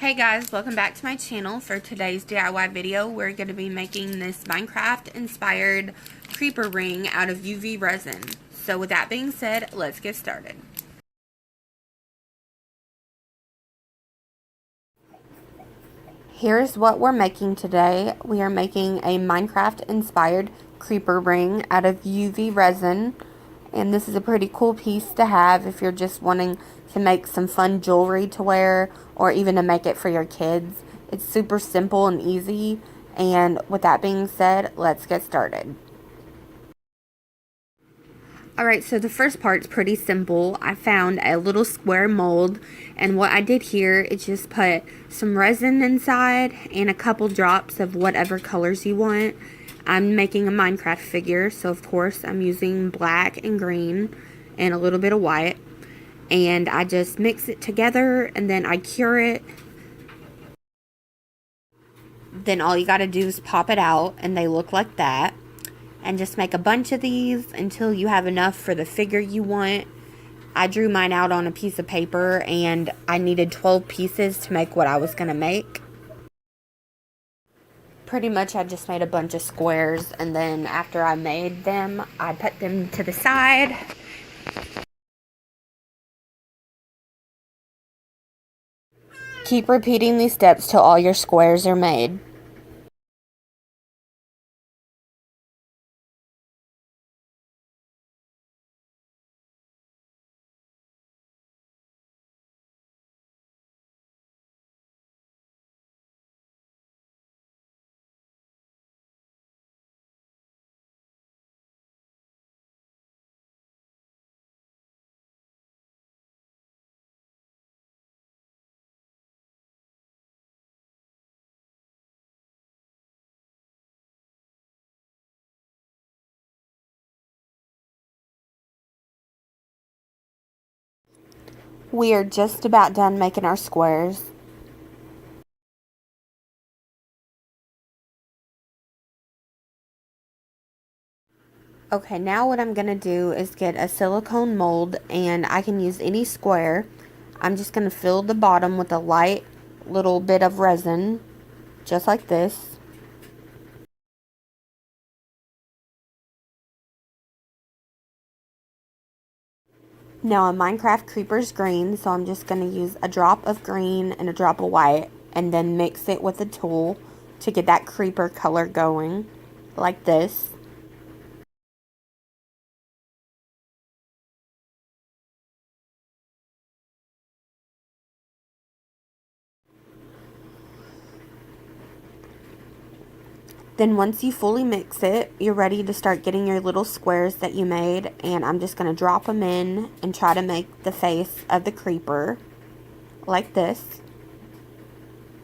Hey guys, welcome back to my channel. For today's DIY video, we're going to be making this Minecraft inspired creeper ring out of UV resin. So with that being said, let's get started. Here's what we're making today. We are making a Minecraft inspired creeper ring out of UV resin. And this is a pretty cool piece to have if you're just wanting to make some fun jewelry to wear or even to make it for your kids. It's super simple and easy. And with that being said, let's get started. Alright, so the first part's pretty simple. I found a little square mold, and what I did here is just put some resin inside and a couple drops of whatever colors you want. I'm making a Minecraft figure, so of course I'm using black and green and a little bit of white. And I just mix it together and then I cure it. Then all you gotta do is pop it out and they look like that. And just make a bunch of these until you have enough for the figure you want. I drew mine out on a piece of paper and I needed 12 pieces to make what I was gonna make. Pretty much I just made a bunch of squares, and then after I made them, I put them to the side. Keep repeating these steps till all your squares are made. We are just about done making our squares. Okay, now what I'm going to do is get a silicone mold, and I can use any square. I'm just going to fill the bottom with a light little bit of resin, just like this. Now a Minecraft creeper's green, so I'm just going to use a drop of green and a drop of white and then mix it with a tool to get that creeper color going, like this. Then once you fully mix it, you're ready to start getting your little squares that you made, and I'm just going to drop them in and try to make the face of the creeper like this.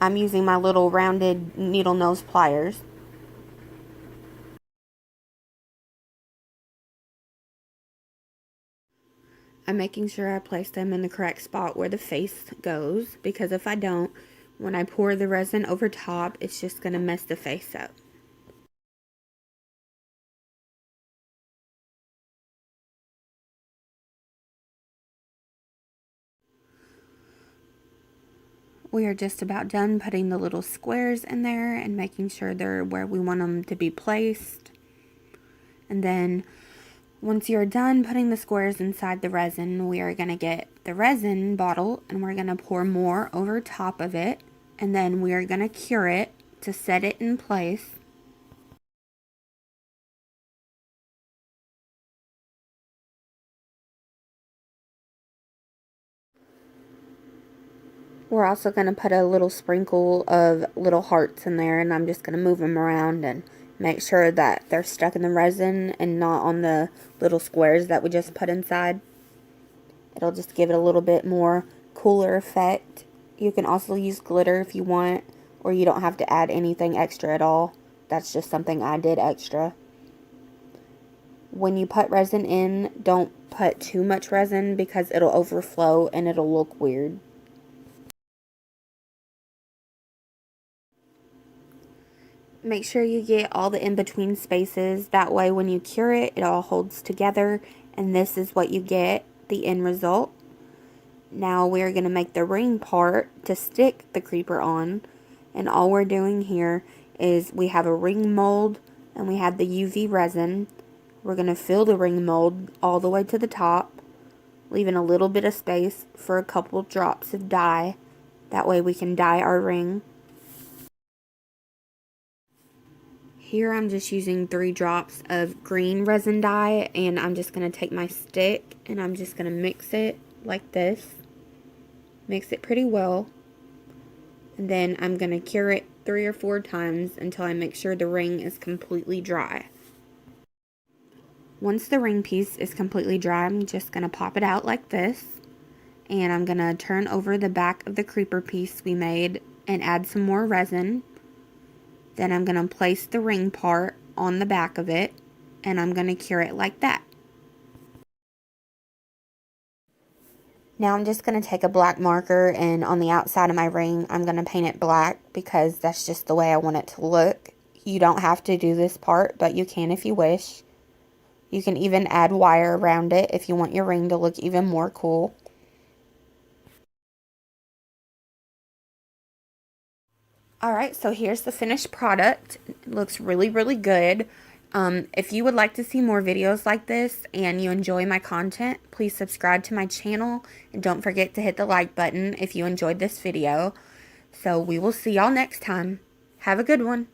I'm using my little rounded needle nose pliers. I'm making sure I place them in the correct spot where the face goes, because if I don't, when I pour the resin over top, it's just going to mess the face up. We are just about done putting the little squares in there and making sure they're where we want them to be placed. And then once you're done putting the squares inside the resin, we are going to get the resin bottle and we're going to pour more over top of it. And then we are going to cure it to set it in place. We're also going to put a little sprinkle of little hearts in there, and I'm just going to move them around and make sure that they're stuck in the resin and not on the little squares that we just put inside. It'll just give it a little bit more cooler effect. You can also use glitter if you want, or you don't have to add anything extra at all. That's just something I did extra. When you put resin in, don't put too much resin because it'll overflow and it'll look weird. Make sure you get all the in-between spaces. That way when you cure it, it all holds together. And this is what you get, the end result. Now we're going to make the ring part to stick the creeper on. And all we're doing here is we have a ring mold and we have the UV resin. We're going to fill the ring mold all the way to the top, leaving a little bit of space for a couple drops of dye. That way we can dye our ring. Here I'm just using 3 drops of green resin dye, and I'm just going to take my stick and I'm just going to mix it like this. Mix it pretty well. And then I'm going to cure it 3 or 4 times until I make sure the ring is completely dry. Once the ring piece is completely dry, I'm just going to pop it out like this. And I'm going to turn over the back of the creeper piece we made and add some more resin. Then I'm going to place the ring part on the back of it, and I'm going to cure it like that. Now I'm just going to take a black marker, and on the outside of my ring I'm going to paint it black because that's just the way I want it to look. You don't have to do this part, but you can if you wish. You can even add wire around it if you want your ring to look even more cool. Alright, so here's the finished product. It looks really, really good. If you would like to see more videos like this and you enjoy my content, please subscribe to my channel and don't forget to hit the like button if you enjoyed this video. So we will see y'all next time. Have a good one.